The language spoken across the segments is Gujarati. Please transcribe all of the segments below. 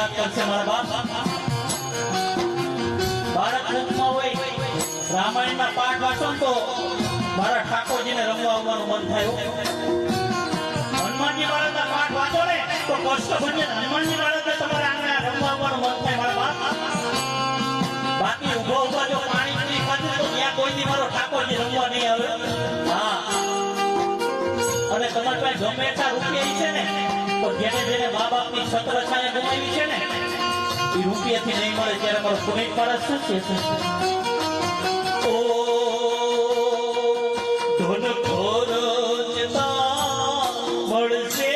યાદ કરશે મારા બાપ. બાળક મુખમાં હોય રામાયણના પાઠ વાંચો તો મારા ઠાકોરજીને રમવા આવવાનું મન થાય. હનુમાનજી મહારાજના પાઠ વાંચો ને તો કષ્ટભંજન હનુમાનજી મહારાજને તમારે આંગણે રમવા આવવાનું મન થાય મારા બાપ. બાકી ઉભો ઉભા જો પાણી પીને ખાધું તો ત્યાં કોઈથી મારો ઠાકોરજી રમવા નહીં આવે. હા, અને તમારી પાસે ગમે એટલા રૂપિયા છે ને તો જેને જેને મા બાપની છત્ર છાયા ગુમાવી છે ને એ રૂપિયાથી નહીં મળે. ત્યારે મારો પુનિત માણસ શું છે? ઓ ધન ખોરજતા મળશે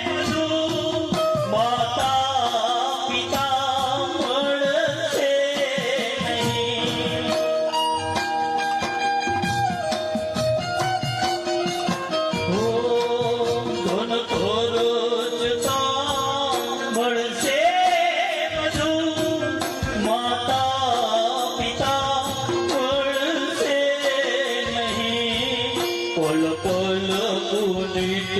બધું, માતા પિતા મળશે નહીં. ઓ ધન ખોરજતા મળશે બધું, માતા પિતા મળશે નહીં. પલ પલ પુનિત